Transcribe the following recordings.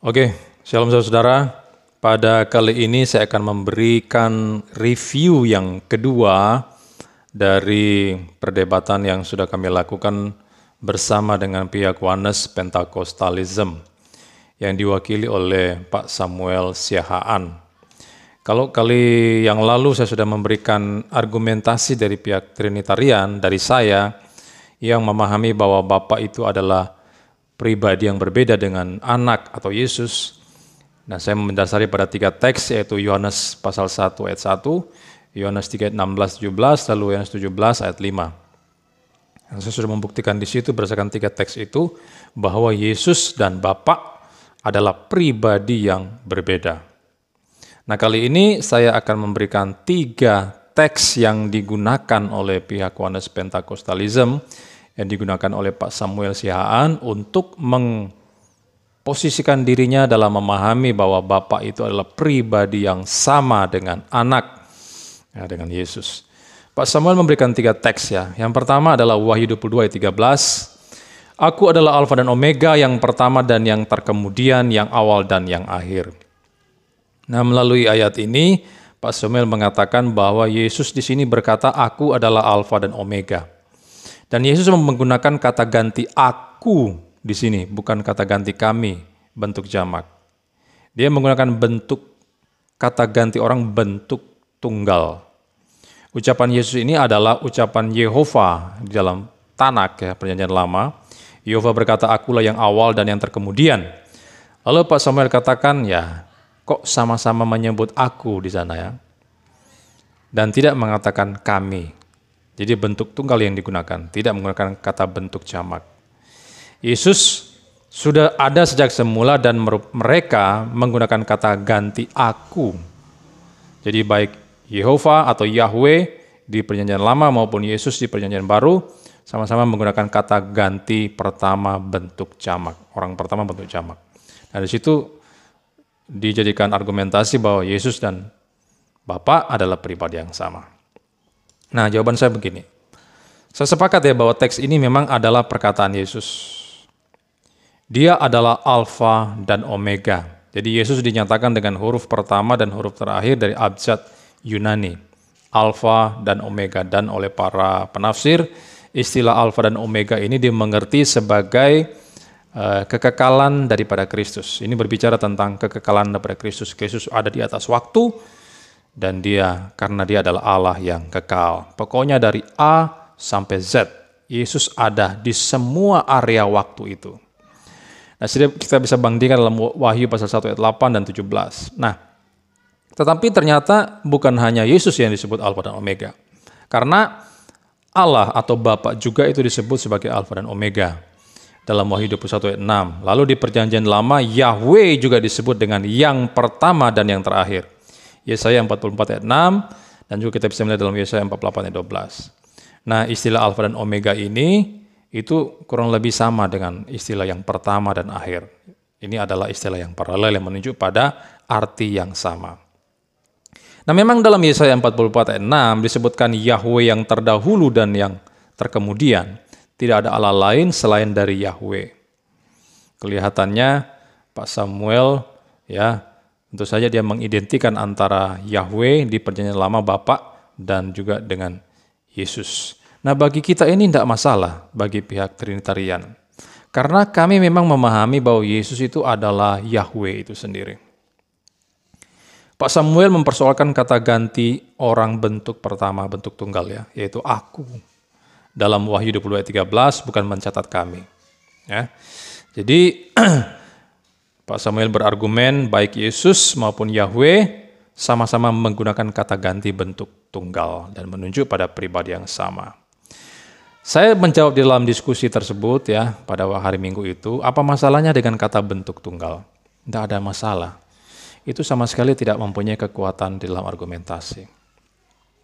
Oke, shalom saudara. Pada kali ini saya akan memberikan review yang kedua dari perdebatan yang sudah kami lakukan bersama dengan pihak Oneness Pentecostalism yang diwakili oleh Pak Samuel Siahaan. Kalau kali yang lalu saya sudah memberikan argumentasi dari pihak Trinitarian, dari saya, yang memahami bahwa Bapa itu adalah pribadi yang berbeda dengan anak atau Yesus. Nah, saya mendasari pada 3 teks, yaitu Yohanes pasal 1 ayat 1, Yohanes 3 ayat 16-17, lalu Yohanes 17 ayat 5. Dan saya sudah membuktikan di situ berdasarkan 3 teks itu bahwa Yesus dan Bapa adalah pribadi yang berbeda. Nah, kali ini saya akan memberikan 3 teks yang digunakan oleh pihak Oneness Pentecostalism, yang digunakan oleh Pak Samuel Siahaan untuk memposisikan dirinya dalam memahami bahwa Bapa itu adalah pribadi yang sama dengan anak, ya, dengan Yesus. Pak Samuel memberikan 3 teks ya. Yang pertama adalah Wahyu 22 ayat 13. Aku adalah Alfa dan Omega, yang pertama dan yang terkemudian, yang awal dan yang akhir. Nah, melalui ayat ini, Pak Samuel mengatakan bahwa Yesus di sini berkata, aku adalah Alfa dan Omega. Dan Yesus menggunakan kata ganti aku di sini, bukan kata ganti kami, bentuk jamak. Dia menggunakan bentuk kata ganti orang bentuk tunggal. Ucapan Yesus ini adalah ucapan Yehova di dalam Tanak, ya, Perjanjian Lama. Yehova berkata, akulah yang awal dan yang terkemudian. Lalu Pak Samuel katakan, ya, kok sama-sama menyebut aku di sana ya? Dan tidak mengatakan kami. Jadi bentuk tunggal yang digunakan, tidak menggunakan kata bentuk jamak. Yesus sudah ada sejak semula dan mereka menggunakan kata ganti aku. Jadi baik Yehova atau Yahweh di Perjanjian Lama maupun Yesus di Perjanjian Baru sama-sama menggunakan kata ganti pertama bentuk jamak. Orang pertama bentuk jamak. Nah, di situ dijadikan argumentasi bahwa Yesus dan Bapa adalah pribadi yang sama. Nah, jawaban saya begini. Saya sepakat ya bahwa teks ini memang adalah perkataan Yesus. Dia adalah Alfa dan Omega. Jadi Yesus dinyatakan dengan huruf pertama dan huruf terakhir dari abjad Yunani. Alfa dan Omega. Dan oleh para penafsir, istilah Alfa dan Omega ini dimengerti sebagai kekekalan daripada Kristus. Ini berbicara tentang kekekalan daripada Kristus. Kristus ada di atas waktu, dan dia, karena dia adalah Allah yang kekal. Pokoknya dari A sampai Z, Yesus ada di semua area waktu itu. Nah, kita bisa bandingkan dalam Wahyu pasal 1 ayat 8 dan 17. Nah, tetapi ternyata bukan hanya Yesus yang disebut Alfa dan Omega. Karena Allah atau Bapa juga itu disebut sebagai Alfa dan Omega. Dalam Wahyu 21 ayat 6. Lalu di Perjanjian Lama, Yahweh juga disebut dengan yang pertama dan yang terakhir. Yesaya 44 ayat 6, dan juga kita bisa melihat dalam Yesaya 48 ayat 12. Nah, istilah Alfa dan Omega ini, itu kurang lebih sama dengan istilah yang pertama dan akhir. Ini adalah istilah yang paralel yang menunjuk pada arti yang sama. Nah, memang dalam Yesaya 44 ayat 6 disebutkan Yahweh yang terdahulu dan yang terkemudian. Tidak ada Allah lain selain dari Yahweh. Kelihatannya Pak Samuel, ya, tentu saja dia mengidentikan antara Yahweh di Perjanjian Lama Bapa dan juga dengan Yesus. Nah, bagi kita ini tidak masalah bagi pihak Trinitarian. Karena kami memang memahami bahwa Yesus itu adalah Yahweh itu sendiri. Pak Samuel mempersoalkan kata ganti orang bentuk pertama, bentuk tunggal ya, yaitu aku. Dalam Wahyu 22 ayat 13 bukan mencatat kami. Ya. Jadi Pak Samuel berargumen baik Yesus maupun Yahweh sama-sama menggunakan kata ganti bentuk tunggal dan menunjuk pada pribadi yang sama. Saya menjawab di dalam diskusi tersebut ya pada hari Minggu itu, apa masalahnya dengan kata bentuk tunggal? Tidak ada masalah. Itu sama sekali tidak mempunyai kekuatan di dalam argumentasi.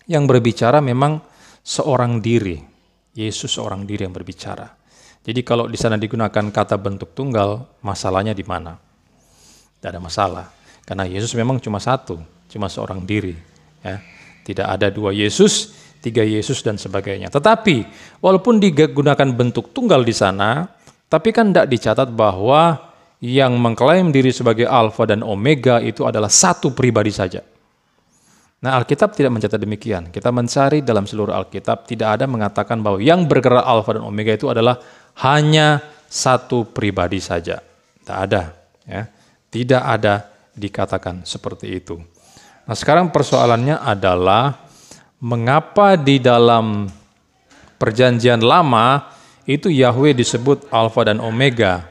Yang berbicara memang seorang diri. Yesus seorang diri yang berbicara. Jadi kalau di sana digunakan kata bentuk tunggal, masalahnya di mana? Tidak ada masalah. Karena Yesus memang cuma satu, cuma seorang diri. Ya. Tidak ada 2 Yesus, 3 Yesus dan sebagainya. Tetapi walaupun digunakan bentuk tunggal di sana, tapi kan tidak dicatat bahwa yang mengklaim diri sebagai Alfa dan Omega itu adalah satu pribadi saja. Nah, Alkitab tidak mencatat demikian. Kita mencari dalam seluruh Alkitab, tidak ada mengatakan bahwa yang bergerak Alfa dan Omega itu adalah hanya satu pribadi saja. Tidak ada. Ya. Tidak ada dikatakan seperti itu. Nah, sekarang persoalannya adalah mengapa di dalam Perjanjian Lama itu Yahweh disebut Alfa dan Omega,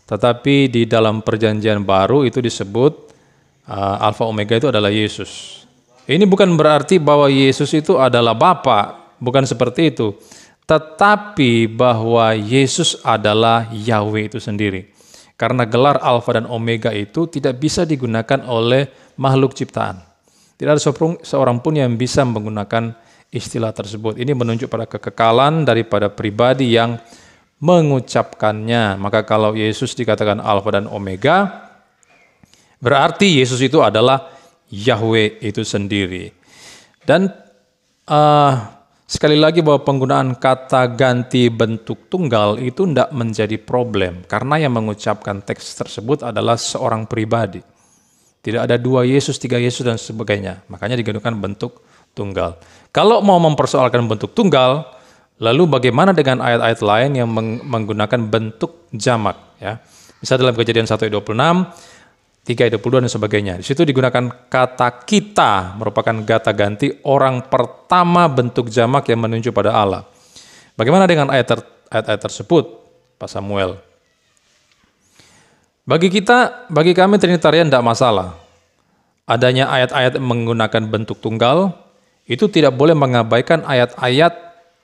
tetapi di dalam Perjanjian Baru itu disebut Alfa Omega itu adalah Yesus. Ini bukan berarti bahwa Yesus itu adalah Bapa, bukan seperti itu. Tetapi bahwa Yesus adalah Yahweh itu sendiri. Karena gelar Alfa dan Omega itu tidak bisa digunakan oleh makhluk ciptaan. Tidak ada seorang pun yang bisa menggunakan istilah tersebut. Ini menunjuk pada kekekalan daripada pribadi yang mengucapkannya. Maka kalau Yesus dikatakan Alfa dan Omega, berarti Yesus itu adalah Yahweh itu sendiri. Dan sekali lagi bahwa penggunaan kata ganti bentuk tunggal itu tidak menjadi problem. Karena yang mengucapkan teks tersebut adalah seorang pribadi. Tidak ada 2 Yesus, 3 Yesus dan sebagainya. Makanya digunakan bentuk tunggal. Kalau mau mempersoalkan bentuk tunggal, lalu bagaimana dengan ayat-ayat lain yang menggunakan bentuk jamak? Ya. Misalnya dalam Kejadian 1 ayat 26, 3 ayat 22 dan sebagainya. Di situ digunakan kata kita, merupakan kata ganti orang pertama bentuk jamak yang menunjuk pada Allah. Bagaimana dengan ayat-ayat tersebut, Pak Samuel? Bagi kami Trinitarian tidak masalah. Adanya ayat-ayat menggunakan bentuk tunggal, itu tidak boleh mengabaikan ayat-ayat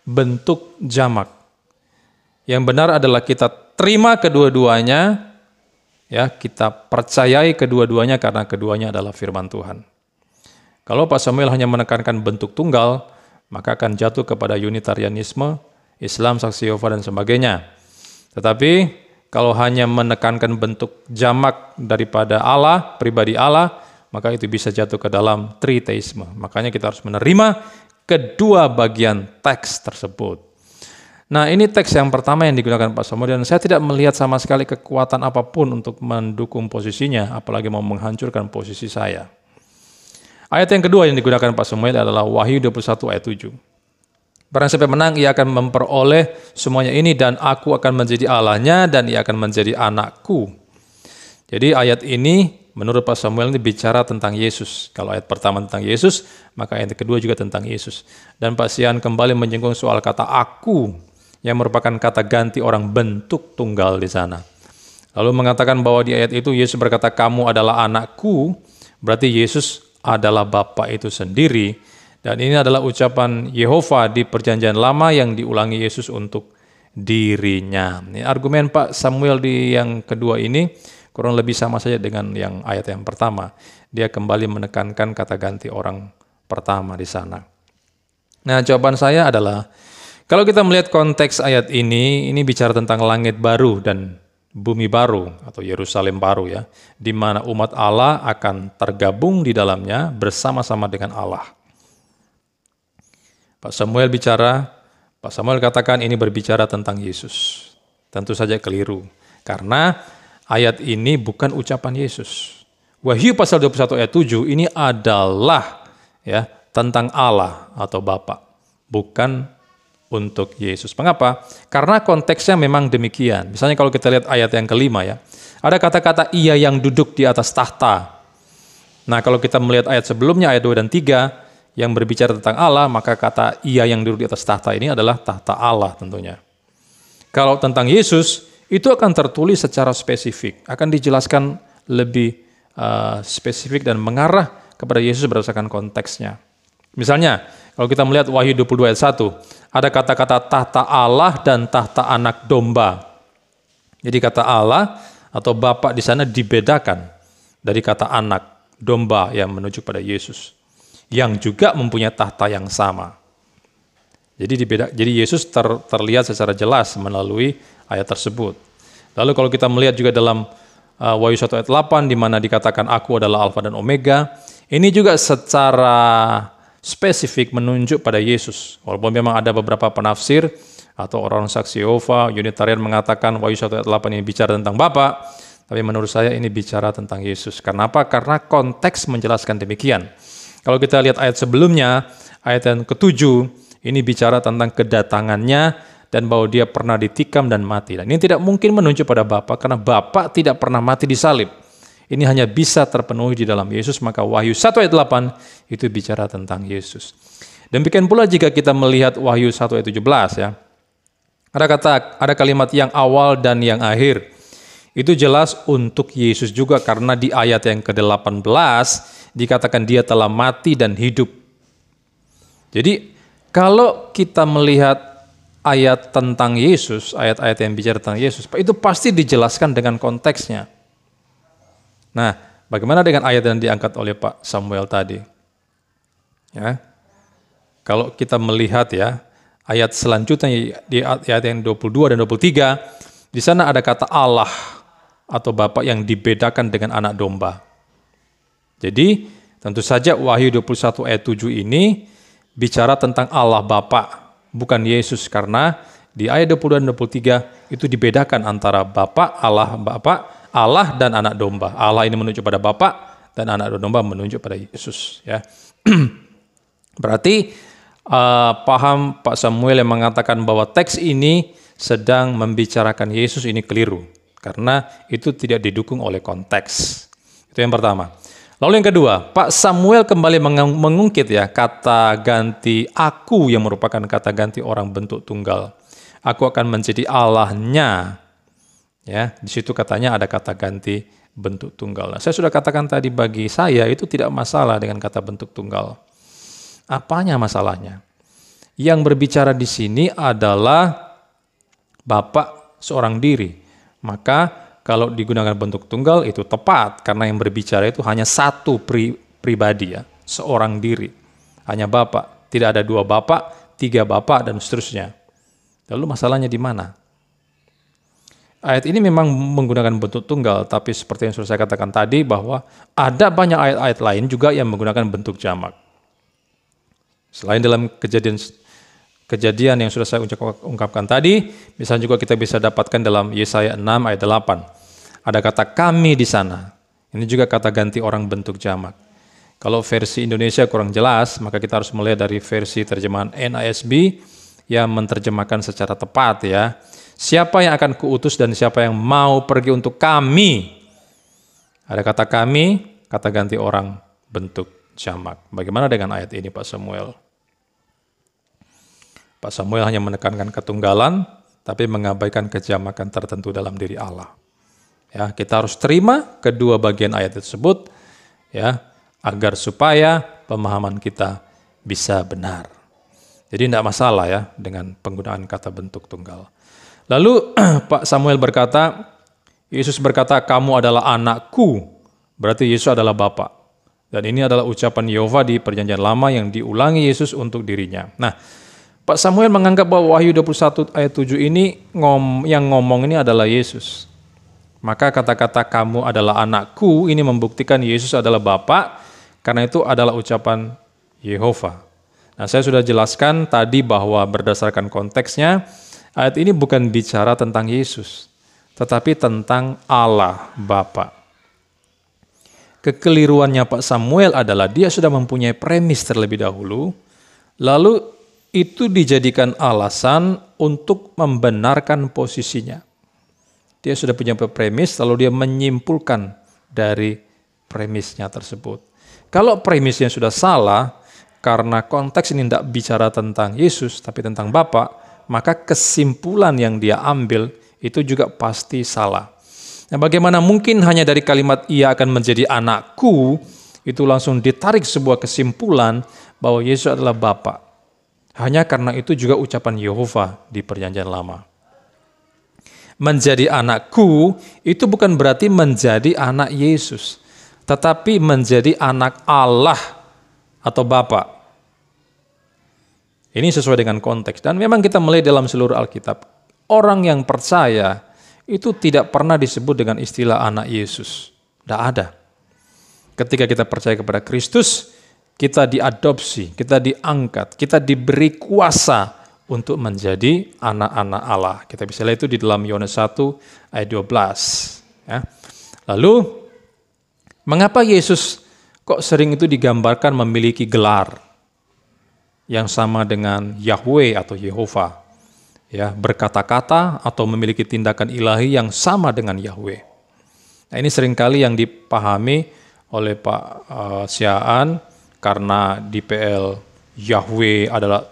bentuk jamak. Yang benar adalah kita terima kedua-duanya, ya, kita percayai kedua-duanya karena keduanya adalah firman Tuhan. Kalau Pak Samuel hanya menekankan bentuk tunggal, maka akan jatuh kepada Unitarianisme, Islam, Saksi Yehova, dan sebagainya. Tetapi kalau hanya menekankan bentuk jamak daripada Allah, pribadi Allah, maka itu bisa jatuh ke dalam triteisme. Makanya kita harus menerima kedua bagian teks tersebut. Nah, ini teks yang pertama yang digunakan Pak Samuel, dan saya tidak melihat sama sekali kekuatan apapun untuk mendukung posisinya, apalagi mau menghancurkan posisi saya. Ayat yang kedua yang digunakan Pak Samuel adalah Wahyu 21 ayat 7. Barang siapa menang, ia akan memperoleh semuanya ini, dan aku akan menjadi Allahnya, dan ia akan menjadi anakku. Jadi ayat ini menurut Pak Samuel ini bicara tentang Yesus. Kalau ayat pertama tentang Yesus, maka ayat kedua juga tentang Yesus. Dan Pak Sian kembali menyinggung soal kata aku, yang merupakan kata ganti orang bentuk tunggal di sana. Lalu mengatakan bahwa di ayat itu Yesus berkata, kamu adalah anakku, berarti Yesus adalah Bapa itu sendiri. Dan ini adalah ucapan Yehova di Perjanjian Lama yang diulangi Yesus untuk dirinya. Ini argumen Pak Samuel di yang kedua ini kurang lebih sama saja dengan yang ayat yang pertama. Dia kembali menekankan kata ganti orang pertama di sana. Nah, jawaban saya adalah, kalau kita melihat konteks ayat ini bicara tentang langit baru dan bumi baru atau Yerusalem baru, ya, di mana umat Allah akan tergabung di dalamnya bersama-sama dengan Allah. Pak Samuel katakan ini berbicara tentang Yesus. Tentu saja keliru, karena ayat ini bukan ucapan Yesus. Wahyu pasal 21 ayat 7 ini adalah, ya, tentang Allah atau Bapa, bukan untuk Yesus. Mengapa? Karena konteksnya memang demikian. Misalnya kalau kita lihat ayat yang kelima, ya, ada kata-kata ia yang duduk di atas tahta. Nah, kalau kita melihat ayat sebelumnya, ayat 2 dan 3, yang berbicara tentang Allah, maka kata ia yang duduk di atas tahta ini adalah tahta Allah tentunya. Kalau tentang Yesus, itu akan tertulis secara spesifik, akan dijelaskan lebih spesifik dan mengarah kepada Yesus berdasarkan konteksnya. Misalnya, kalau kita melihat Wahyu 22 ayat 1, ada kata-kata tahta Allah dan tahta anak domba. Jadi kata Allah atau Bapa di sana dibedakan dari kata anak domba yang menunjuk pada Yesus, yang juga mempunyai tahta yang sama. Jadi Yesus terlihat secara jelas melalui ayat tersebut. Lalu kalau kita melihat juga dalam Wahyu 1 ayat 8, di mana dikatakan aku adalah Alfa dan Omega, ini juga secara spesifik menunjuk pada Yesus. Walaupun memang ada beberapa penafsir atau orang saksi Yehova, Unitarian mengatakan Wahyu 1 ayat 8 ini bicara tentang Bapa, Tapi menurut saya ini bicara tentang Yesus. Kenapa? Karena konteks menjelaskan demikian. Kalau kita lihat ayat sebelumnya, ayat yang ke-7, ini bicara tentang kedatangannya dan bahwa dia pernah ditikam dan mati. Dan ini tidak mungkin menunjuk pada Bapa karena Bapa tidak pernah mati di salib. Ini hanya bisa terpenuhi di dalam Yesus, maka Wahyu 1 ayat 8 itu bicara tentang Yesus. Demikian pula jika kita melihat Wahyu 1 ayat 17 ya. Ada kalimat yang awal dan yang akhir. Itu jelas untuk Yesus juga karena di ayat yang ke-18 dikatakan dia telah mati dan hidup. Jadi kalau kita melihat ayat tentang Yesus, ayat-ayat yang bicara tentang Yesus, itu pasti dijelaskan dengan konteksnya. Nah, bagaimana dengan ayat yang diangkat oleh Pak Samuel tadi? Ya, kalau kita melihat ya, ayat selanjutnya di ayat yang 22 dan 23, di sana ada kata Allah atau Bapa yang dibedakan dengan anak domba. Jadi, tentu saja Wahyu 21 ayat 7 ini bicara tentang Allah Bapa, bukan Yesus, karena di ayat 22 dan 23 itu dibedakan antara Bapa, Allah Bapa, Allah dan anak domba. Allah ini menunjuk pada Bapa dan anak domba menunjuk pada Yesus. Ya, berarti paham Pak Samuel yang mengatakan bahwa teks ini sedang membicarakan Yesus ini keliru, karena itu tidak didukung oleh konteks. Itu yang pertama. Lalu yang kedua, Pak Samuel kembali mengungkit ya kata ganti aku yang merupakan kata ganti orang bentuk tunggal. Aku akan menjadi Allahnya. Ya, di situ katanya ada kata ganti bentuk tunggal. Nah, saya sudah katakan tadi bagi saya itu tidak masalah dengan kata bentuk tunggal. Apanya masalahnya? Yang berbicara di sini adalah Bapa seorang diri. Maka kalau digunakan bentuk tunggal itu tepat karena yang berbicara itu hanya satu pribadi ya, seorang diri. Hanya Bapa, tidak ada dua Bapa, tiga Bapa dan seterusnya. Lalu masalahnya di mana? Ayat ini memang menggunakan bentuk tunggal, tapi seperti yang sudah saya katakan tadi bahwa ada banyak ayat-ayat lain juga yang menggunakan bentuk jamak. Selain dalam kejadian yang sudah saya ungkapkan tadi, misalnya juga kita bisa dapatkan dalam Yesaya 6 ayat 8. Ada kata kami di sana. Ini juga kata ganti orang bentuk jamak. Kalau versi Indonesia kurang jelas, maka kita harus melihat dari versi terjemahan NASB yang menerjemahkan secara tepat ya. Siapa yang akan kuutus dan siapa yang mau pergi untuk kami? Ada kata kami, kata ganti orang bentuk jamak. Bagaimana dengan ayat ini Pak Samuel? Pak Samuel hanya menekankan ketunggalan, tapi mengabaikan kejamakan tertentu dalam diri Allah. Ya, kita harus terima kedua bagian ayat tersebut, ya, agar supaya pemahaman kita bisa benar. Jadi tidak masalah ya dengan penggunaan kata bentuk tunggal. Lalu Pak Samuel berkata, Yesus berkata, kamu adalah anakku, berarti Yesus adalah Bapa. Dan ini adalah ucapan Yehova di perjanjian lama yang diulangi Yesus untuk dirinya. Nah, Pak Samuel menganggap bahwa Wahyu 21 ayat 7 ini yang ngomong ini adalah Yesus. Maka kata-kata kamu adalah anakku ini membuktikan Yesus adalah Bapa, karena itu adalah ucapan Yehova. Nah, saya sudah jelaskan tadi bahwa berdasarkan konteksnya, ayat ini bukan bicara tentang Yesus, tetapi tentang Allah Bapa. Kekeliruannya Pak Samuel adalah dia sudah mempunyai premis terlebih dahulu, lalu itu dijadikan alasan untuk membenarkan posisinya. Dia sudah punya premis, lalu dia menyimpulkan dari premisnya tersebut. Kalau premisnya sudah salah, karena konteks ini tidak bicara tentang Yesus, tapi tentang Bapa, maka kesimpulan yang dia ambil itu juga pasti salah. Nah, bagaimana mungkin hanya dari kalimat ia akan menjadi anakku, itu langsung ditarik sebuah kesimpulan bahwa Yesus adalah Bapa. Hanya karena itu juga ucapan Yehova di perjanjian lama. Menjadi anakku itu bukan berarti menjadi anak Yesus, tetapi menjadi anak Allah atau Bapa. Ini sesuai dengan konteks. Dan memang kita melihat dalam seluruh Alkitab, orang yang percaya itu tidak pernah disebut dengan istilah anak Yesus. Tidak ada. Ketika kita percaya kepada Kristus, kita diadopsi, kita diangkat, kita diberi kuasa untuk menjadi anak-anak Allah. Kita bisa lihat itu di dalam Yohanes 1 ayat 12. Ya. Lalu, mengapa Yesus kok sering itu digambarkan memiliki gelar yang sama dengan Yahweh atau Yehova? Ya, berkata-kata atau memiliki tindakan ilahi yang sama dengan Yahweh. Nah, ini seringkali yang dipahami oleh Pak Siaan, karena di PL Yahweh adalah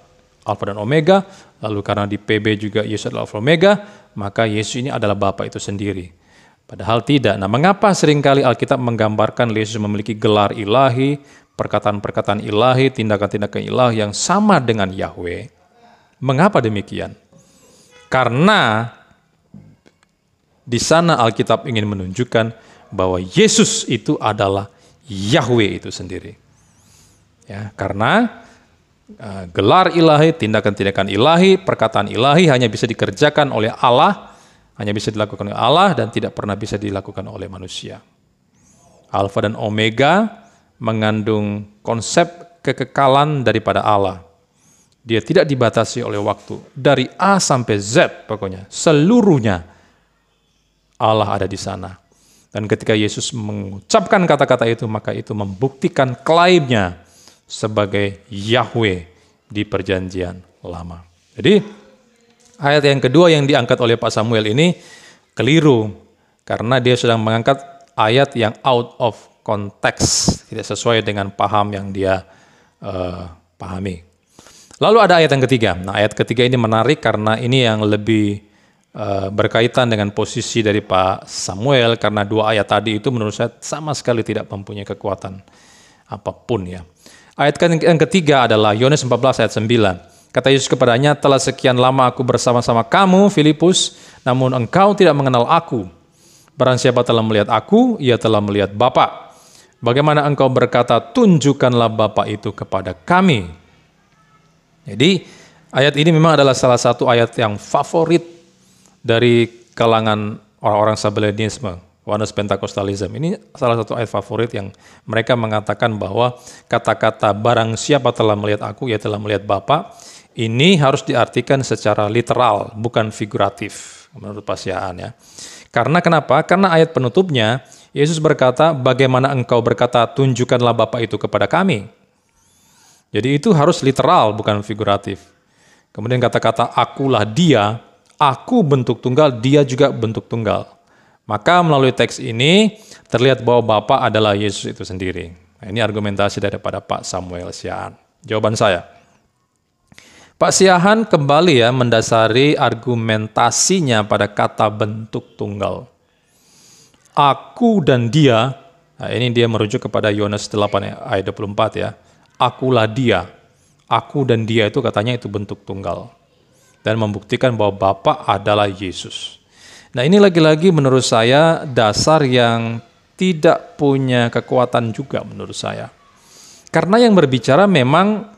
Alfa dan Omega, lalu karena di PB juga Yesus adalah Alfa dan Omega, maka Yesus ini adalah Bapa itu sendiri. Padahal tidak. Nah, mengapa seringkali Alkitab menggambarkan Yesus memiliki gelar ilahi, perkataan-perkataan ilahi, tindakan-tindakan ilahi yang sama dengan Yahweh? Mengapa demikian? Karena di sana Alkitab ingin menunjukkan bahwa Yesus itu adalah Yahweh itu sendiri. Ya, karena gelar ilahi, tindakan-tindakan ilahi, perkataan ilahi hanya bisa dikerjakan oleh Allah, hanya bisa dilakukan oleh Allah dan tidak pernah bisa dilakukan oleh manusia. Alfa dan Omega mengandung konsep kekekalan daripada Allah. Dia tidak dibatasi oleh waktu. Dari A sampai Z pokoknya, seluruhnya Allah ada di sana. Dan ketika Yesus mengucapkan kata-kata itu, maka itu membuktikan klaimnya sebagai Yahweh di perjanjian lama. Jadi, ayat yang kedua yang diangkat oleh Pak Samuel ini keliru, karena dia sedang mengangkat ayat yang out of context, tidak sesuai dengan paham yang dia pahami. Lalu ada ayat yang ketiga. Nah, ayat ketiga ini menarik karena ini yang lebih berkaitan dengan posisi dari Pak Samuel, karena dua ayat tadi itu menurut saya sama sekali tidak mempunyai kekuatan apapun ya. Ayat yang ketiga adalah Yohanes 14 ayat 9. Kata Yesus kepadanya, telah sekian lama aku bersama-sama kamu, Filipus, namun engkau tidak mengenal aku. Barang siapa telah melihat aku, ia telah melihat Bapa. Bagaimana engkau berkata, tunjukkanlah Bapa itu kepada kami. Jadi, ayat ini memang adalah salah satu ayat yang favorit dari kalangan orang-orang Sabellianisme, Oneness Pentakostalism. Ini salah satu ayat favorit yang mereka mengatakan bahwa kata-kata barang siapa telah melihat aku, ia telah melihat Bapa, ini harus diartikan secara literal, bukan figuratif, menurut Pak Siaan ya. Karena kenapa? Karena ayat penutupnya, Yesus berkata, bagaimana engkau berkata, tunjukkanlah Bapa itu kepada kami. Jadi itu harus literal, bukan figuratif. Kemudian kata-kata akulah dia, aku bentuk tunggal, dia juga bentuk tunggal. Maka melalui teks ini, terlihat bahwa Bapa adalah Yesus itu sendiri. Nah, ini argumentasi daripada Pak Samuel Siaan. Jawaban saya, Pak Siahan kembali ya mendasari argumentasinya pada kata bentuk tunggal. Aku dan dia, nah ini dia merujuk kepada Yohanes 8 ayat 24 ya. Akulah dia, aku dan dia itu katanya itu bentuk tunggal. Dan membuktikan bahwa Bapa adalah Yesus. Nah ini lagi-lagi menurut saya dasar yang tidak punya kekuatan juga menurut saya. Karena yang berbicara memang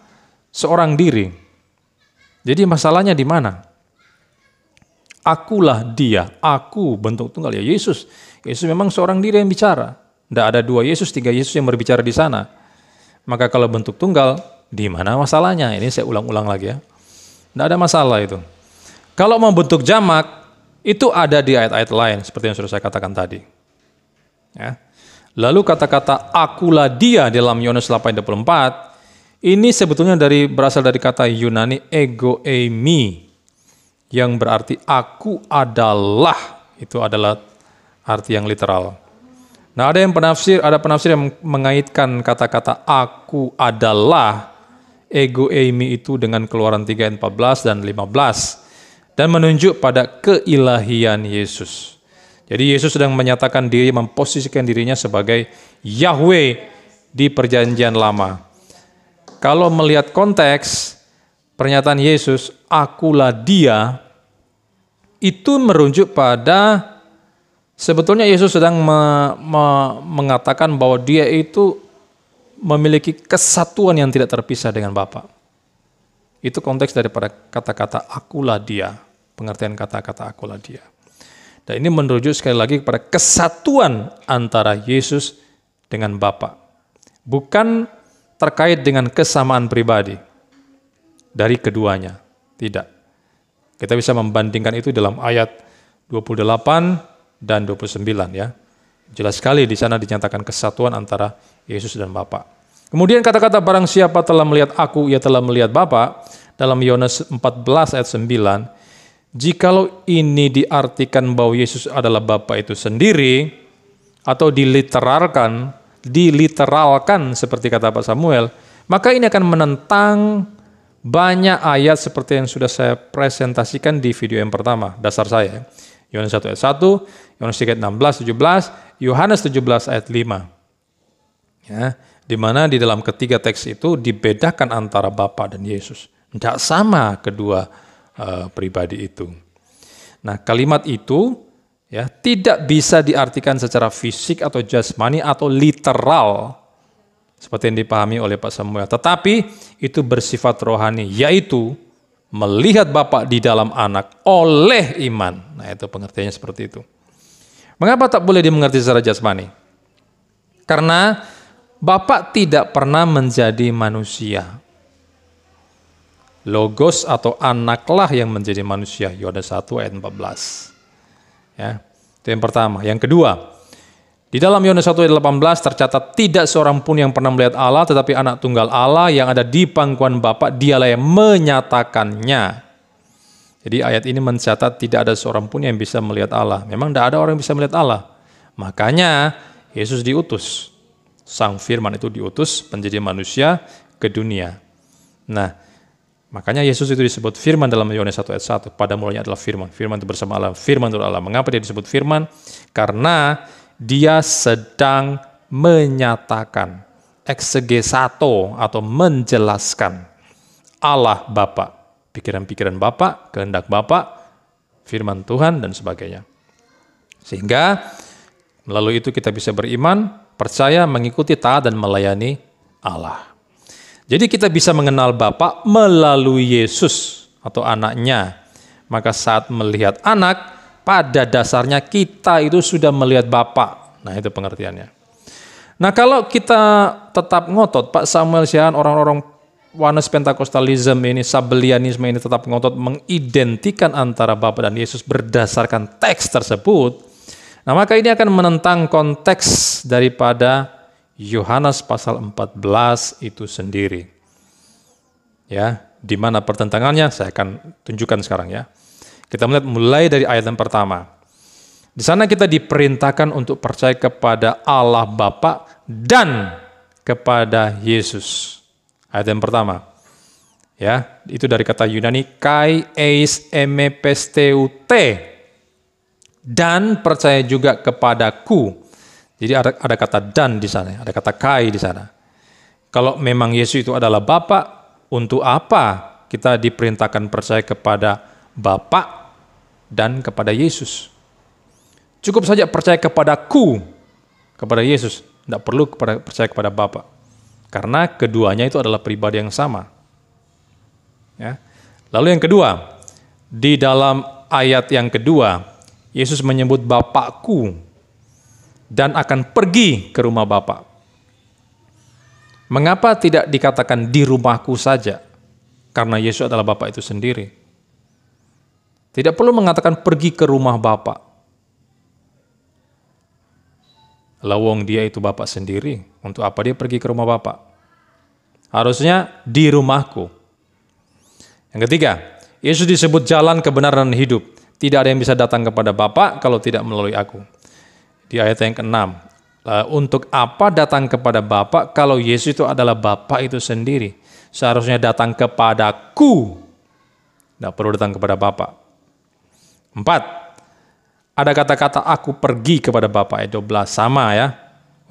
seorang diri. Jadi masalahnya di mana? Akulah dia, aku bentuk tunggal ya Yesus. Yesus memang seorang diri yang bicara. Tidak ada dua Yesus, tiga Yesus yang berbicara di sana. Maka kalau bentuk tunggal, di mana masalahnya? Ini saya ulang-ulang lagi ya. Tidak ada masalah itu. Kalau mau bentuk jamak, itu ada di ayat-ayat lain seperti yang sudah saya katakan tadi. Ya. Lalu kata-kata akulah dia dalam Yohanes 8:24 ini sebetulnya berasal dari kata Yunani ego eimi yang berarti aku adalah. Itu adalah arti yang literal. Nah, ada penafsir yang mengaitkan kata-kata aku adalah ego eimi itu dengan Keluaran 3 ayat 14 dan 15 dan menunjuk pada keilahian Yesus. Jadi Yesus sedang menyatakan diri, memposisikan dirinya sebagai Yahweh di perjanjian lama. Kalau melihat konteks pernyataan Yesus, akulah dia, itu merujuk pada sebetulnya Yesus sedang mengatakan bahwa dia itu memiliki kesatuan yang tidak terpisah dengan Bapa. Itu konteks daripada kata-kata akulah dia, pengertian kata-kata akulah dia. Dan ini merujuk sekali lagi kepada kesatuan antara Yesus dengan Bapa. Bukan terkait dengan kesamaan pribadi dari keduanya. Tidak. Kita bisa membandingkan itu dalam ayat 28 dan 29 ya. Jelas sekali di sana dinyatakan kesatuan antara Yesus dan Bapa. Kemudian kata-kata barang siapa telah melihat aku, ia telah melihat Bapa, dalam Yohanes 14 ayat 9, jikalau ini diartikan bahwa Yesus adalah Bapa itu sendiri, atau diliteralkan seperti kata Pak Samuel, maka ini akan menentang banyak ayat seperti yang sudah saya presentasikan di video yang pertama, dasar saya. Yohanes 1 ayat 1, Yohanes 3 ayat 16, 17, Yohanes 17 ayat 5. Ya, di mana di dalam ketiga teks itu dibedakan antara Bapa dan Yesus. Tidak sama kedua pribadi itu. Nah, kalimat itu ya tidak bisa diartikan secara fisik atau jasmani atau literal seperti yang dipahami oleh Pak Samuel. Tetapi itu bersifat rohani, yaitu melihat Bapa di dalam anak oleh iman. Nah, itu pengertiannya seperti itu. Mengapa tak boleh dimengerti secara jasmani? Karena Bapa tidak pernah menjadi manusia. Logos atau anaklah yang menjadi manusia. Yohanes 1 ayat 14. Ya, itu yang pertama. Yang kedua, di dalam Yohanes 1 ayat 18 tercatat tidak seorang pun yang pernah melihat Allah, tetapi anak tunggal Allah yang ada di pangkuan Bapa, dialah yang menyatakannya. Jadi ayat ini mencatat tidak ada seorang pun yang bisa melihat Allah. Memang tidak ada orang yang bisa melihat Allah. Makanya Yesus diutus. Sang Firman itu diutus menjadi manusia ke dunia. Nah, makanya Yesus itu disebut Firman dalam Yohanes 1 ayat 1. Pada mulanya adalah Firman. Firman itu bersama Allah. Firman itu Allah. Mengapa dia disebut Firman? Karena dia sedang menyatakan, exegesato atau menjelaskan Allah Bapa, pikiran-pikiran Bapa, kehendak Bapa, firman Tuhan dan sebagainya. Sehingga melalui itu kita bisa beriman, percaya, mengikuti, taat dan melayani Allah. Jadi kita bisa mengenal Bapa melalui Yesus atau anaknya. Maka saat melihat anak, pada dasarnya kita itu sudah melihat Bapa. Nah, itu pengertiannya. Nah, kalau kita tetap ngotot, Pak Samuel Siahaan, orang-orang Oneness Pentakostalisme ini, Sabellianisme ini tetap ngotot mengidentikan antara Bapa dan Yesus berdasarkan teks tersebut, nah maka ini akan menentang konteks daripada Yohanes pasal 14 itu sendiri. Ya, di mana pertentangannya saya akan tunjukkan sekarang ya. Kita melihat mulai dari ayat yang pertama. Di sana kita diperintahkan untuk percaya kepada Allah Bapa dan kepada Yesus. Ayat yang pertama. Ya, itu dari kata Yunani kai eis emepesteute. Dan percaya juga kepadaku. Jadi ada kata dan di sana, ada kata kai di sana. Kalau memang Yesus itu adalah Bapa, untuk apa kita diperintahkan percaya kepada Bapa dan kepada Yesus? Cukup saja percaya kepadaku, kepada Yesus. Tidak perlu percaya kepada Bapa. Karena keduanya itu adalah pribadi yang sama. Ya. Lalu yang kedua, di dalam ayat yang kedua, Yesus menyebut Bapakku dan akan pergi ke rumah Bapa. Mengapa tidak dikatakan di rumahku saja? Karena Yesus adalah Bapa itu sendiri. Tidak perlu mengatakan pergi ke rumah Bapa. Lawang dia itu Bapa sendiri. Untuk apa dia pergi ke rumah Bapa? Harusnya di rumahku. Yang ketiga, Yesus disebut jalan, kebenaran, dan hidup. Tidak ada yang bisa datang kepada Bapa kalau tidak melalui aku. Di ayat yang ke-6, untuk apa datang kepada Bapa kalau Yesus itu adalah Bapa itu sendiri? Seharusnya datang kepadaku. Tidak perlu datang kepada Bapa. 4, ada kata-kata aku pergi kepada Bapa, ayat 12, sama ya.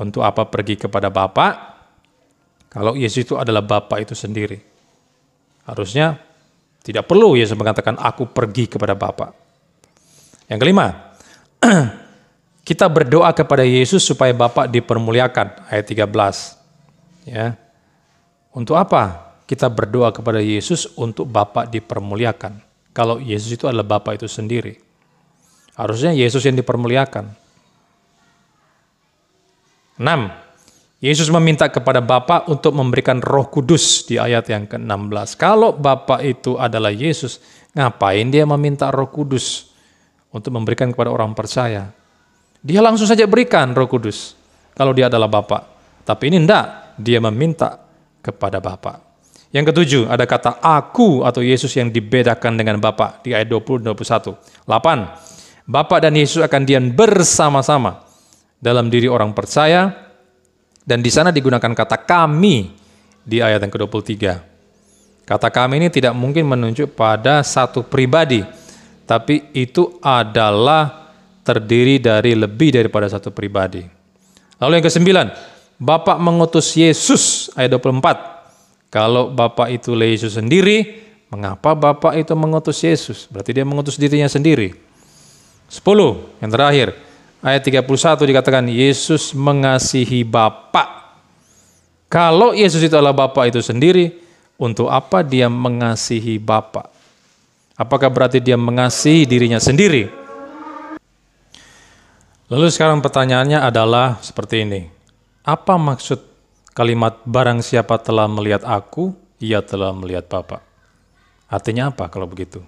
Untuk apa pergi kepada Bapa kalau Yesus itu adalah Bapa itu sendiri? Harusnya tidak perlu Yesus mengatakan aku pergi kepada Bapa. Yang kelima, kita berdoa kepada Yesus supaya Bapa dipermuliakan, ayat 13. Ya. Untuk apa kita berdoa kepada Yesus untuk Bapa dipermuliakan? Kalau Yesus itu adalah Bapa itu sendiri. Harusnya Yesus yang dipermuliakan. 6. Yesus meminta kepada Bapa untuk memberikan Roh Kudus di ayat yang ke-16. Kalau Bapa itu adalah Yesus, ngapain dia meminta Roh Kudus untuk memberikan kepada orang percaya? Dia langsung saja berikan Roh Kudus kalau dia adalah Bapa. Tapi ini enggak, dia meminta kepada Bapa. Yang ketujuh, ada kata aku atau Yesus yang dibedakan dengan Bapa di ayat 20 dan 21. 8. Bapa dan Yesus akan diam bersama-sama dalam diri orang percaya, dan di sana digunakan kata kami di ayat yang ke-23. Kata kami ini tidak mungkin menunjuk pada satu pribadi, tapi itu adalah terdiri dari lebih daripada satu pribadi. Lalu yang ke-9, Bapa mengutus Yesus, ayat 24. Kalau Bapa itu Yesus sendiri, mengapa Bapa itu mengutus Yesus? Berarti dia mengutus dirinya sendiri. 10, yang terakhir, ayat 31 dikatakan Yesus mengasihi Bapa. Kalau Yesus itu adalah Bapa itu sendiri, untuk apa dia mengasihi Bapa? Apakah berarti dia mengasihi dirinya sendiri? Lalu sekarang pertanyaannya adalah seperti ini. Apa maksud kalimat barang siapa telah melihat aku, ia telah melihat Bapa? Artinya apa kalau begitu?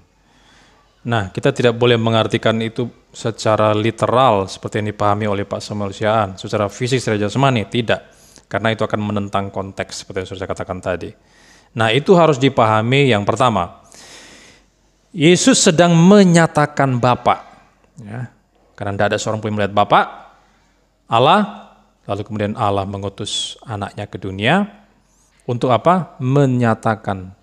Nah, kita tidak boleh mengartikan itu secara literal seperti yang dipahami oleh Pak Samuel Siaan, secara fisik, secara jasmani, tidak. Karena itu akan menentang konteks seperti yang sudah saya katakan tadi. Nah, itu harus dipahami yang pertama. Yesus sedang menyatakan Bapa. Ya. Karena tidak ada seorang pun yang melihat Bapa, Allah, lalu kemudian Allah mengutus anaknya ke dunia. Untuk apa? Menyatakan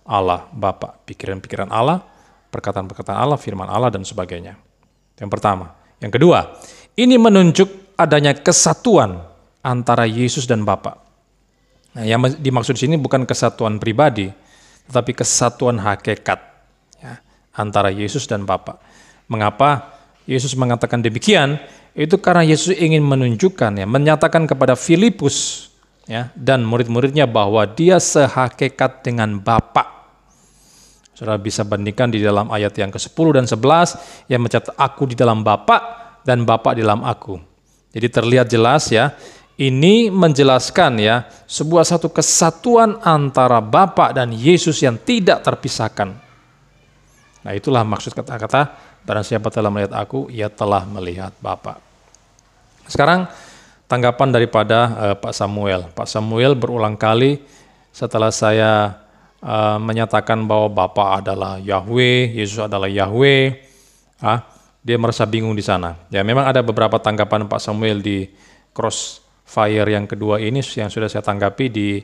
Allah, Bapa, pikiran-pikiran Allah, perkataan-perkataan Allah, firman Allah, dan sebagainya. Yang pertama. Yang kedua, ini menunjuk adanya kesatuan antara Yesus dan Bapa. Nah, yang dimaksud di sini bukan kesatuan pribadi, tetapi kesatuan hakikat ya, antara Yesus dan Bapa. Mengapa Yesus mengatakan demikian? Itu karena Yesus ingin menunjukkan, ya, menyatakan kepada Filipus ya, dan murid-muridnya bahwa dia sehakikat dengan Bapa. Saudara bisa bandingkan di dalam ayat yang ke-10 dan 11 yang mencatat aku di dalam Bapa dan Bapa di dalam aku. Jadi terlihat jelas ya, ini menjelaskan ya sebuah satu kesatuan antara Bapa dan Yesus yang tidak terpisahkan. Nah, itulah maksud kata-kata barang siapa telah melihat aku, ia telah melihat Bapa. Sekarang tanggapan daripada Pak Samuel. Pak Samuel berulang kali setelah saya menyatakan bahwa Bapa adalah Yahweh, Yesus adalah Yahweh, dia merasa bingung di sana. Ya, memang ada beberapa tanggapan Pak Samuel di Crossfire yang kedua ini yang sudah saya tanggapi di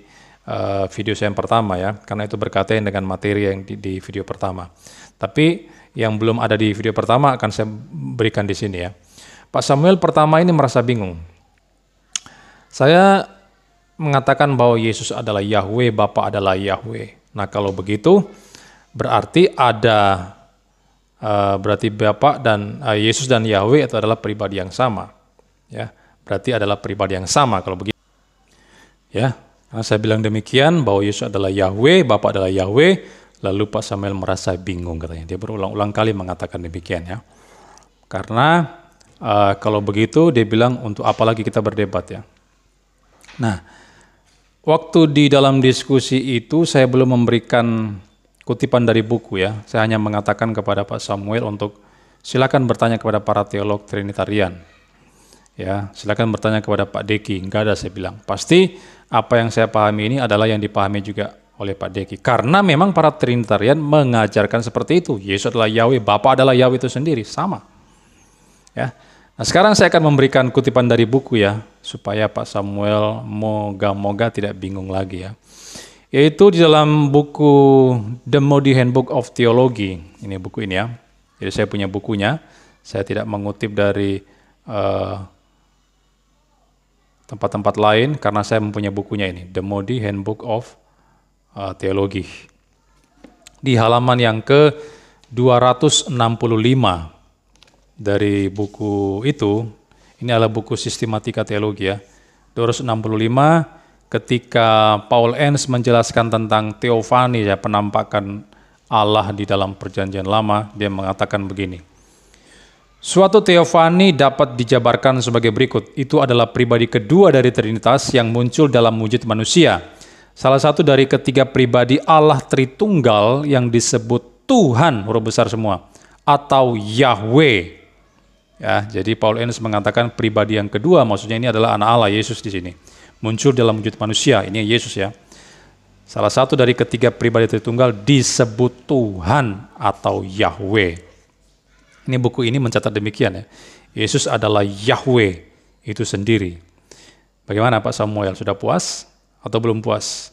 video saya yang pertama ya, karena itu berkaitan dengan materi yang di video pertama. Tapi yang belum ada di video pertama akan saya berikan di sini ya. Pak Samuel pertama ini merasa bingung. Saya mengatakan bahwa Yesus adalah Yahweh, Bapa adalah Yahweh. Nah, kalau begitu berarti ada berarti Bapa dan Yesus dan Yahweh itu adalah pribadi yang sama. Ya, berarti adalah pribadi yang sama kalau begitu. Ya, karena saya bilang demikian bahwa Yesus adalah Yahweh, Bapa adalah Yahweh. Lalu Pak Samuel merasa bingung katanya. Dia berulang-ulang kali mengatakan demikian ya. Karena kalau begitu dia bilang untuk apa lagi kita berdebat ya. Nah, waktu di dalam diskusi itu saya belum memberikan kutipan dari buku ya. Saya hanya mengatakan kepada Pak Samuel untuk silakan bertanya kepada para teolog Trinitarian. Ya, silakan bertanya kepada Pak Deki. Enggak ada saya bilang. Pasti apa yang saya pahami ini adalah yang dipahami juga oleh Pak Deki. Karena memang para Trinitarian mengajarkan seperti itu. Yesus adalah Yahweh, Bapa adalah Yahweh itu sendiri, sama. Ya. Nah, sekarang saya akan memberikan kutipan dari buku ya, supaya Pak Samuel moga-moga tidak bingung lagi ya. Yaitu di dalam buku The Moody Handbook of Theology. Ini buku ini ya. Jadi saya punya bukunya. Saya tidak mengutip dari tempat-tempat lain karena saya mempunyai bukunya ini, The Moody Handbook of Teologi. Di halaman yang ke-265 dari buku itu, ini adalah buku Sistematika Teologi ya. 265 ketika Paul Enns menjelaskan tentang teofani ya, penampakan Allah di dalam Perjanjian Lama, dia mengatakan begini. Suatu teofani dapat dijabarkan sebagai berikut. Itu adalah pribadi kedua dari Trinitas yang muncul dalam wujud manusia. Salah satu dari ketiga pribadi Allah Tritunggal yang disebut Tuhan, huruf besar semua, atau Yahweh. Ya, jadi Paul Enns mengatakan pribadi yang kedua, maksudnya ini adalah anak Allah, Yesus di sini. Muncul dalam wujud manusia, ini Yesus ya. Salah satu dari ketiga pribadi Tritunggal disebut Tuhan atau Yahweh. Ini buku ini mencatat demikian ya. Yesus adalah Yahweh itu sendiri. Bagaimana Pak Samuel, sudah puas atau belum puas?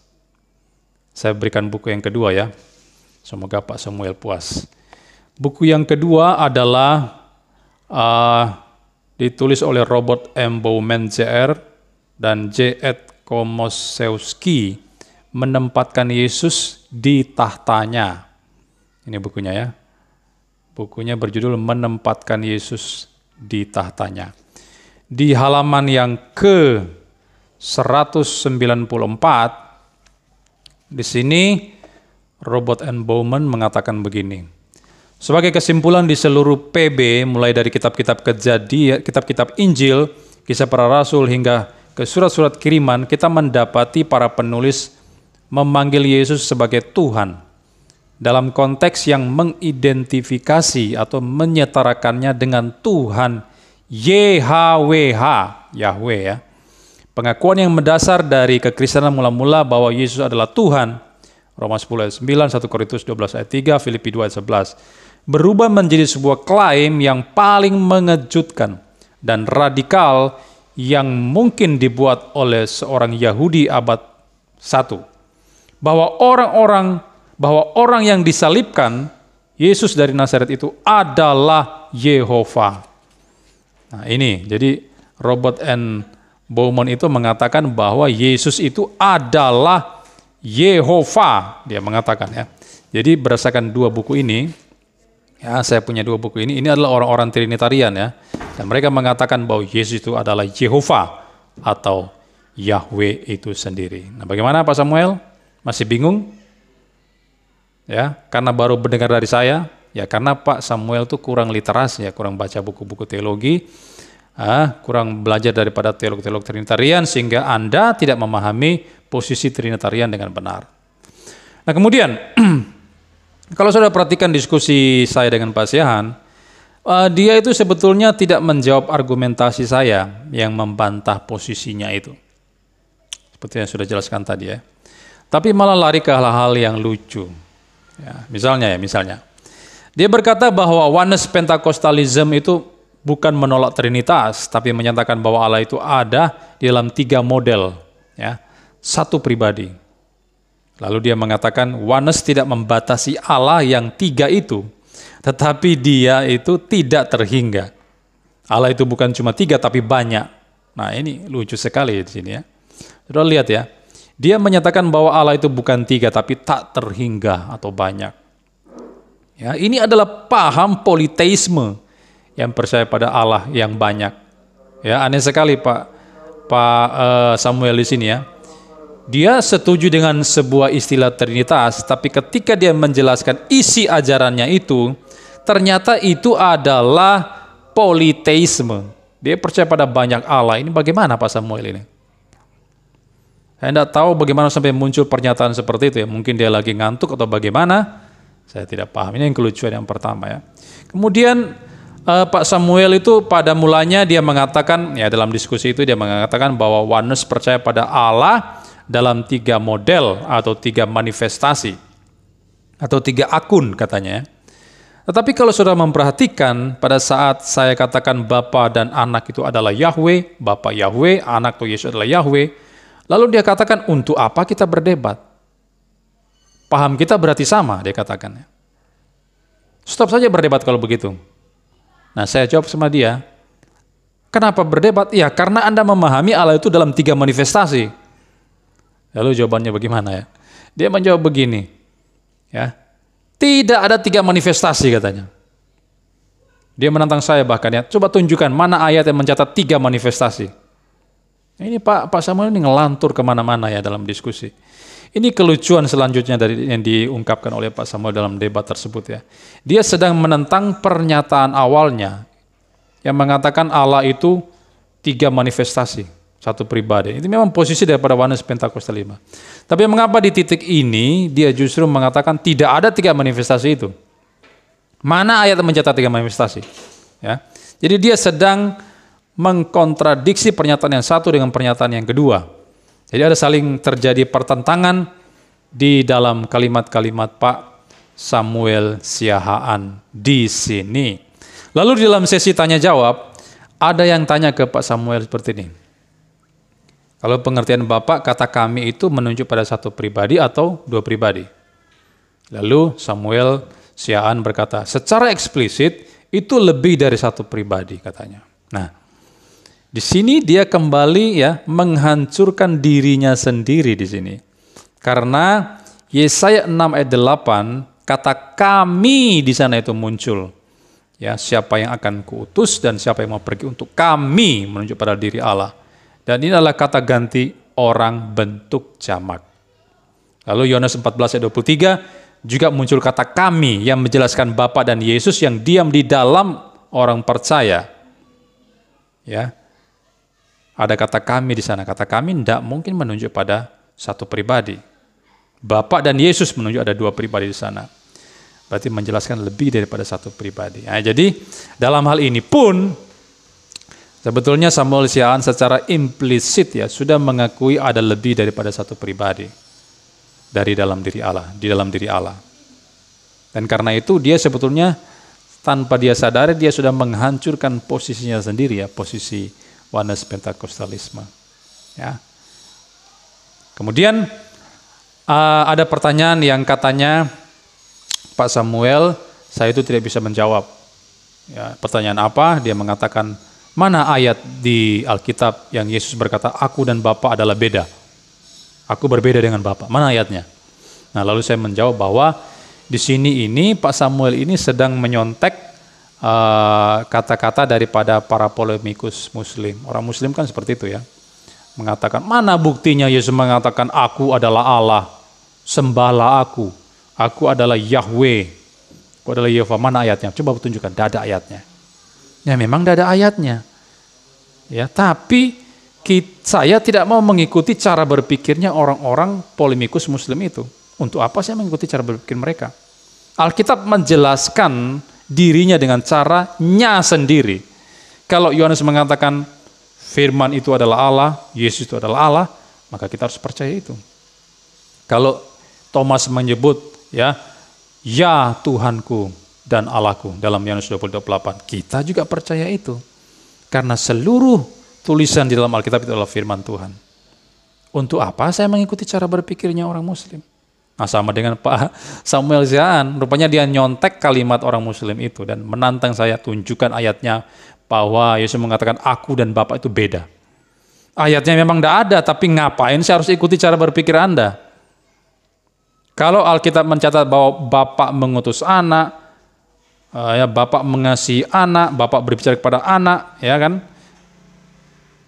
Saya berikan buku yang kedua ya. Semoga Pak Samuel puas. Buku yang kedua adalah ditulis oleh Robert M. Bowman Jr. dan J. Ed Komosewski, menempatkan Yesus di tahtanya. Ini bukunya ya. Bukunya berjudul Menempatkan Yesus di Tahtanya. Di halaman yang ke-194, di sini Robert M. Bowman mengatakan begini. Sebagai kesimpulan di seluruh PB, mulai dari kitab-kitab Kejadian, kitab-kitab Injil, Kisah Para Rasul hingga ke surat-surat kiriman, kita mendapati para penulis memanggil Yesus sebagai Tuhan dalam konteks yang mengidentifikasi atau menyetarakannya dengan Tuhan YHWH, Yahweh ya. Pengakuan yang mendasar dari kekristenan mula-mula bahwa Yesus adalah Tuhan, Roma 10 ayat 9, 1 Korintus 12 ayat 3, Filipi 2 ayat 11, berubah menjadi sebuah klaim yang paling mengejutkan dan radikal yang mungkin dibuat oleh seorang Yahudi abad 1. Bahwa orang yang disalibkan, Yesus dari Nazaret itu adalah Yehova. Nah ini, jadi Robert N. Bowman itu mengatakan bahwa Yesus itu adalah Yehova, dia mengatakan ya. Jadi berdasarkan dua buku ini, ya, saya punya dua buku ini adalah orang-orang Trinitarian ya. Dan mereka mengatakan bahwa Yesus itu adalah Yehova atau Yahweh itu sendiri. Nah, bagaimana Pak Samuel? Masih bingung? Ya, karena baru mendengar dari saya, ya karena Pak Samuel itu kurang literasi ya, kurang baca buku-buku teologi, kurang belajar daripada teolog-teolog Trinitarian sehingga Anda tidak memahami posisi Trinitarian dengan benar. Nah, kemudian kalau saudara perhatikan diskusi saya dengan Pak Siahan, dia itu sebetulnya tidak menjawab argumentasi saya yang membantah posisinya itu. Seperti yang sudah jelaskan tadi ya. Tapi malah lari ke hal-hal yang lucu. Ya, misalnya, dia berkata bahwa oneness Pentakostalism itu bukan menolak Trinitas, tapi menyatakan bahwa Allah itu ada di dalam 3 model, ya, satu pribadi. Lalu dia mengatakan oneness tidak membatasi Allah yang 3 itu, tetapi dia itu tidak terhingga. Allah itu bukan cuma 3 tapi banyak. Nah ini lucu sekali di sini ya. Sudah lihat ya, dia menyatakan bahwa Allah itu bukan 3 tapi tak terhingga atau banyak. Ya, ini adalah paham politeisme yang percaya pada Allah yang banyak. Ya, aneh sekali Pak Samuel di sini ya. Dia setuju dengan sebuah istilah Trinitas, tapi ketika dia menjelaskan isi ajarannya itu, ternyata itu adalah politeisme. Dia percaya pada banyak Allah. Ini bagaimana Pak Samuel ini? Saya tidak tahu bagaimana sampai muncul pernyataan seperti itu ya. Mungkin dia lagi ngantuk atau bagaimana. Saya tidak paham. Ini yang kelucuan yang pertama ya. Kemudian Pak Samuel itu pada mulanya dia mengatakan, ya dalam diskusi itu dia mengatakan bahwa oneness percaya pada Allah dalam 3 model atau 3 manifestasi atau 3 akun katanya. Tetapi kalau saudara memperhatikan pada saat saya katakan Bapa dan Anak itu adalah Yahweh, Bapa Yahweh, Anak atau Yesus adalah Yahweh, lalu dia katakan untuk apa kita berdebat? Paham kita berarti sama, dia katakan. Stop saja berdebat kalau begitu. Nah saya jawab sama dia, kenapa berdebat? Ya karena Anda memahami Allah itu dalam 3 manifestasi. Lalu jawabannya bagaimana ya? Dia menjawab begini, ya, tidak ada 3 manifestasi katanya. Dia menantang saya bahkan ya, coba tunjukkan mana ayat yang mencatat 3 manifestasi. Ini Pak Samuel ini ngelantur kemana-mana ya dalam diskusi. Ini kelucuan selanjutnya dari yang diungkapkan oleh Pak Samuel dalam debat tersebut ya. Dia sedang menentang pernyataan awalnya yang mengatakan Allah itu 3 manifestasi, satu pribadi. Itu memang posisi daripada oneness Pentakostalisme. Tapi mengapa di titik ini dia justru mengatakan tidak ada 3 manifestasi itu? Mana ayat yang mencatat 3 manifestasi? Ya. Jadi dia sedang mengkontradiksi pernyataan yang satu dengan pernyataan yang kedua. Jadi ada saling terjadi pertentangan di dalam kalimat-kalimat Pak Samuel Siahaan di sini. Lalu di dalam sesi tanya jawab, ada yang tanya ke Pak Samuel seperti ini. Kalau pengertian Bapak, kata kami itu menunjuk pada satu pribadi atau dua pribadi? Lalu Samuel Siahaan berkata, secara eksplisit itu lebih dari satu pribadi katanya. Nah, di sini dia kembali ya menghancurkan dirinya sendiri di sini. Karena Yesaya 6 ayat 8 kata kami di sana itu muncul. Ya, siapa yang akan kuutus dan siapa yang mau pergi untuk kami menunjuk pada diri Allah. Dan ini adalah kata ganti orang bentuk jamak. Lalu Yohanes 14 ayat 23 juga muncul kata kami yang menjelaskan Bapa dan Yesus yang diam di dalam orang percaya. Ya. Ada kata kami di sana. Kata kami tidak mungkin menunjuk pada satu pribadi. Bapa dan Yesus menunjuk ada dua pribadi di sana. Berarti menjelaskan lebih daripada satu pribadi. Nah, jadi dalam hal ini pun sebetulnya Samuel Siahaan secara implisit ya sudah mengakui ada lebih daripada satu pribadi dari dalam diri Allah, di dalam diri Allah. Dan karena itu dia sebetulnya tanpa dia sadari dia sudah menghancurkan posisinya sendiri ya, posisi Oneness Pentakostalisme. Ya. Kemudian ada pertanyaan yang katanya Pak Samuel, saya itu tidak bisa menjawab. Ya, pertanyaan apa? Dia mengatakan, mana ayat di Alkitab yang Yesus berkata, aku dan Bapa adalah beda. Aku berbeda dengan Bapa. Mana ayatnya? Nah, lalu saya menjawab bahwa di sini ini Pak Samuel ini sedang menyontek kata-kata daripada para polemikus Muslim. Orang Muslim kan seperti itu ya. Mengatakan, mana buktinya Yesus mengatakan aku adalah Allah, sembahlah aku adalah Yahweh, aku adalah Yehova. Mana ayatnya? Coba tunjukkan, tidak ada ayatnya. Ya memang tidak ada ayatnya. Ya, tapi saya tidak mau mengikuti cara berpikirnya orang-orang polemikus Muslim itu. Untuk apa saya mengikuti cara berpikir mereka? Alkitab menjelaskan dirinya dengan caranya sendiri. Kalau Yohanes mengatakan firman itu adalah Allah, Yesus itu adalah Allah, maka kita harus percaya itu. Kalau Thomas menyebut ya Tuhanku dan Allahku dalam Yohanes 20:28, kita juga percaya itu. Karena seluruh tulisan di dalam Alkitab itu adalah firman Tuhan. Untuk apa saya mengikuti cara berpikirnya orang Muslim? Nah, sama dengan Pak Samuel Siahaan, rupanya dia nyontek kalimat orang Muslim itu dan menantang saya, tunjukkan ayatnya bahwa Yesus mengatakan aku dan Bapa itu beda. Ayatnya memang tidak ada, tapi ngapain saya harus ikuti cara berpikir Anda? Kalau Alkitab mencatat bahwa Bapa mengutus anak, ya Bapa mengasihi anak, Bapa berbicara kepada anak, ya kan?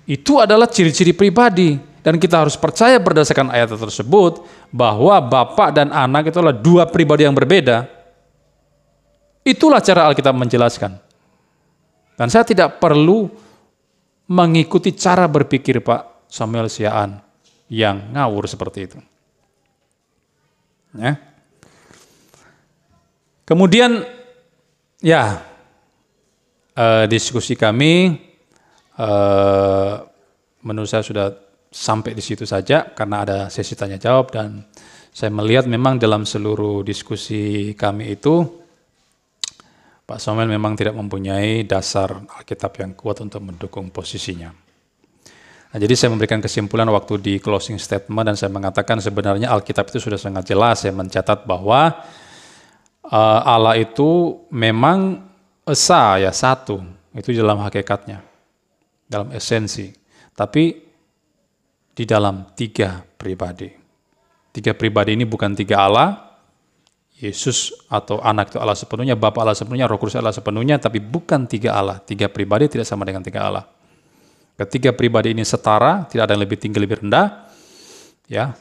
Itu adalah ciri-ciri pribadi. Dan kita harus percaya berdasarkan ayat tersebut bahwa Bapa dan anak itu adalah dua pribadi yang berbeda. Itulah cara Alkitab menjelaskan. Dan saya tidak perlu mengikuti cara berpikir Pak Samuel Siahaan yang ngawur seperti itu. Ya. Kemudian ya diskusi kami menurut saya sudah sampai di situ saja karena ada sesi tanya jawab dan saya melihat memang dalam seluruh diskusi kami itu Pak Samuel memang tidak mempunyai dasar Alkitab yang kuat untuk mendukung posisinya. Nah, jadi saya memberikan kesimpulan waktu di closing statement dan saya mengatakan sebenarnya Alkitab itu sudah sangat jelas ya mencatat bahwa Allah itu memang esa ya satu, itu dalam hakikatnya, dalam esensi. Tapi di dalam tiga pribadi. Tiga pribadi ini bukan tiga Allah, Yesus atau anak itu Allah sepenuhnya, Bapa Allah sepenuhnya, Roh Kudus Allah sepenuhnya, tapi bukan tiga Allah. Tiga pribadi tidak sama dengan tiga Allah. Ketiga pribadi ini setara, tidak ada yang lebih tinggi, lebih rendah, ya,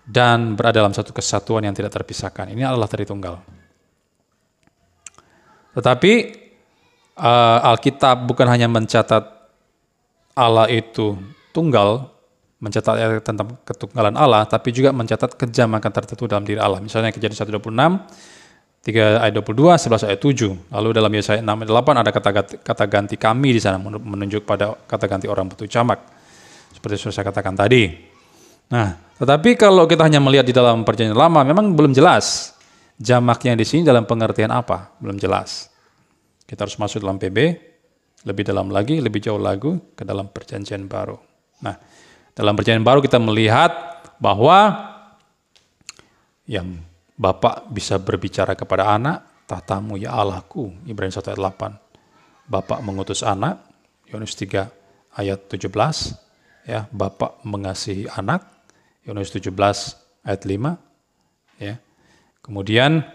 dan berada dalam satu kesatuan yang tidak terpisahkan. Ini Allah Tritunggal. Tetapi Alkitab bukan hanya mencatat Allah itu tunggal, mencatat ayat tentang ketunggalan Allah, tapi juga mencatat kejamakan tertentu dalam diri Allah. Misalnya Kejadian 1:26, 3 ayat 22, 11 ayat 7. Lalu dalam Yesaya 6 ayat 8 ada kata ganti kami di sana menunjuk pada kata ganti orang bentuk jamak. Seperti yang saya katakan tadi. Nah, tetapi kalau kita hanya melihat di dalam Perjanjian Lama memang belum jelas jamaknya di sini dalam pengertian apa, belum jelas. Kita harus masuk dalam PB, lebih dalam lagi, lebih jauh lagi ke dalam Perjanjian Baru. Nah, dalam Perjanjian Baru kita melihat bahwa yang Bapa bisa berbicara kepada anak, tahtamu ya Allahku, Ibrani 1 ayat 8. Bapa mengutus anak, Yohanes 3 ayat 17. Ya, Bapa mengasihi anak, Yohanes 17 ayat 5. Ya. Kemudian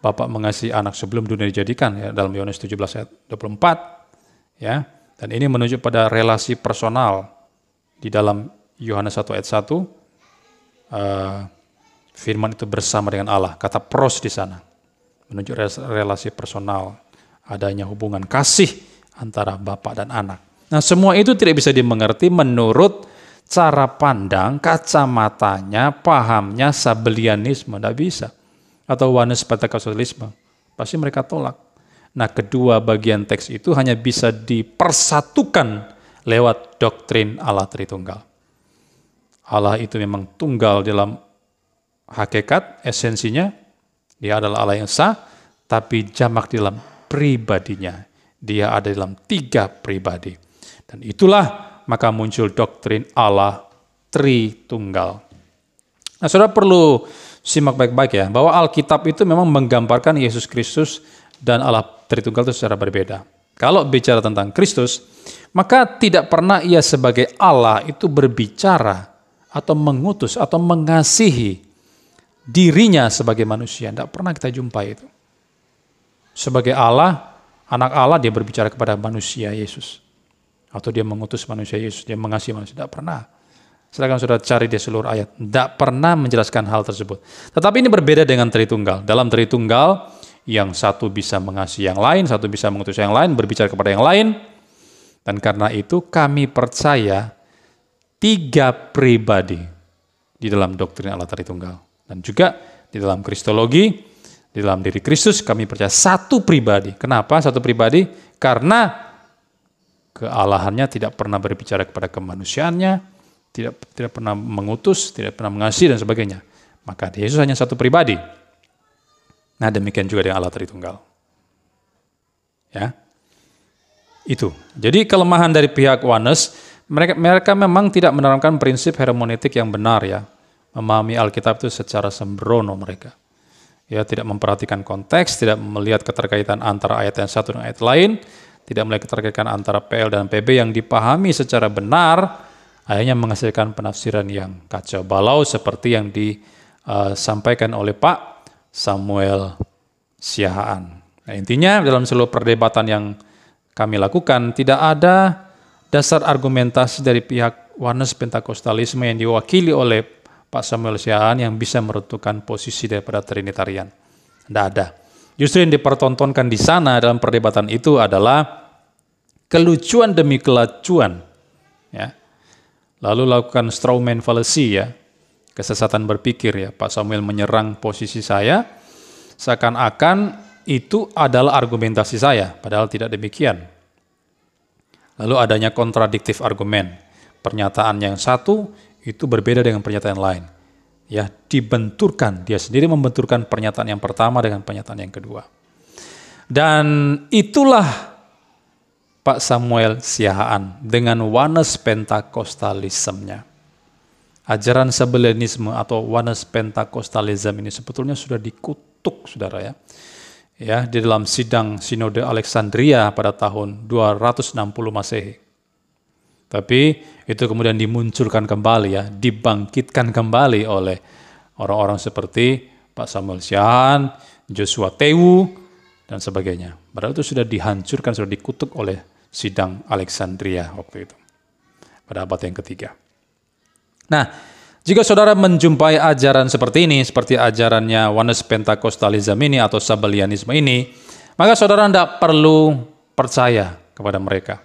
Bapa mengasihi anak sebelum dunia dijadikan, ya, dalam Yohanes 17 ayat 24. Ya. Dan ini menunjuk pada relasi personal di dalam Yohanes 1 ayat 1. Firman itu bersama dengan Allah, kata pros di sana, menunjuk relasi personal, adanya hubungan kasih antara Bapa dan anak. Nah, semua itu tidak bisa dimengerti menurut cara pandang, kacamatanya, pahamnya Sabellianisme, tidak bisa. Atau Oneness Pentakostalisme, pasti mereka tolak. Nah, kedua bagian teks itu hanya bisa dipersatukan lewat doktrin Allah Tritunggal. Allah itu memang tunggal dalam hakikat, esensinya, dia adalah Allah yang sah, tapi jamak dalam pribadinya. Dia ada dalam 3 pribadi. Dan itulah maka muncul doktrin Allah Tritunggal. Nah, saudara perlu simak baik-baik ya, bahwa Alkitab itu memang menggambarkan Yesus Kristus dan Allah Tritunggal itu secara berbeda. Kalau bicara tentang Kristus, maka tidak pernah ia sebagai Allah itu berbicara atau mengutus atau mengasihi dirinya sebagai manusia. Tidak pernah kita jumpai itu. Sebagai Allah, anak Allah, dia berbicara kepada manusia Yesus. Atau dia mengutus manusia Yesus, dia mengasihi manusia. Tidak pernah. Silakan saudara cari di seluruh ayat. Tidak pernah menjelaskan hal tersebut. Tetapi ini berbeda dengan Tritunggal. Dalam Tritunggal, yang satu bisa mengasihi yang lain, satu bisa mengutus yang lain, berbicara kepada yang lain. Dan karena itu kami percaya 3 pribadi di dalam doktrin Allah Tritunggal. Dan juga di dalam Kristologi, di dalam diri Kristus kami percaya 1 pribadi. Kenapa 1 pribadi? Karena kealahannya tidak pernah berbicara kepada kemanusiaannya, tidak pernah mengutus, tidak pernah mengasihi dan sebagainya. Maka Yesus hanya 1 pribadi. Nah, demikian juga dengan Allah Tritunggal. Ya. Itu. Jadi kelemahan dari pihak Oneness, mereka memang tidak menerapkan prinsip hermeneutik yang benar ya. Memahami Alkitab itu secara sembrono mereka. Ya, tidak memperhatikan konteks, tidak melihat keterkaitan antara ayat yang satu dengan ayat lain, tidak melihat keterkaitan antara PL dan PB yang dipahami secara benar, akhirnya menghasilkan penafsiran yang kacau balau seperti yang disampaikan oleh Pak Samuel Siahaan. Nah, intinya dalam seluruh perdebatan yang kami lakukan, tidak ada dasar argumentasi dari pihak Oneness Pentakostalisme yang diwakili oleh Pak Samuel Siahaan yang bisa meruntuhkan posisi daripada Trinitarian. Tidak ada. Justru yang dipertontonkan di sana dalam perdebatan itu adalah kelucuan demi kelacuan. Ya. Lalu lakukan strawman fallacy ya, kesesatan berpikir ya. Pak Samuel menyerang posisi saya, seakan-akan itu adalah argumentasi saya, padahal tidak demikian. Lalu adanya kontradiktif argumen. Pernyataan yang satu itu berbeda dengan pernyataan lain. Ya, dibenturkan, dia sendiri membenturkan pernyataan yang pertama dengan pernyataan yang kedua. Dan itulah Pak Samuel Siahaan dengan Oneness Pentakostalismenya. Ajaran Sabellianisme atau Oneness Pentakostalism ini sebetulnya sudah dikutuk, saudara ya. Ya, di dalam sidang Sinode Alexandria pada tahun 260 Masehi. Tapi itu kemudian dimunculkan kembali ya, dibangkitkan kembali oleh orang-orang seperti Pak Samuel Siahaan, Joshua Tewu, dan sebagainya. Padahal itu sudah dihancurkan, sudah dikutuk oleh sidang Alexandria waktu itu, pada abad yang ketiga. Nah, jika saudara menjumpai ajaran seperti ini, seperti ajarannya Oneness Pentakostalism ini atau Sabellianisme ini, maka saudara tidak perlu percaya kepada mereka.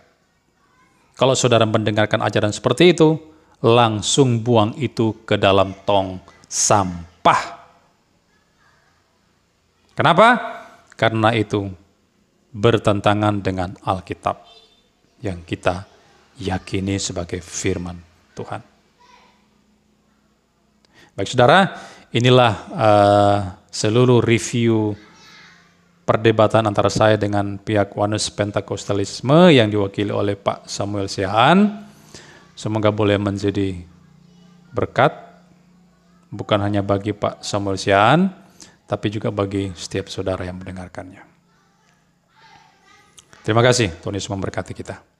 Kalau saudara mendengarkan ajaran seperti itu, langsung buang itu ke dalam tong sampah. Kenapa? Karena itu bertentangan dengan Alkitab yang kita yakini sebagai firman Tuhan. Baik saudara, inilah seluruh review perdebatan antara saya dengan pihak Oneness Pentakostalisme yang diwakili oleh Pak Samuel Siahaan. Semoga boleh menjadi berkat, bukan hanya bagi Pak Samuel Siahaan, tapi juga bagi setiap saudara yang mendengarkannya. Terima kasih, Tuhan Yesus memberkati kita.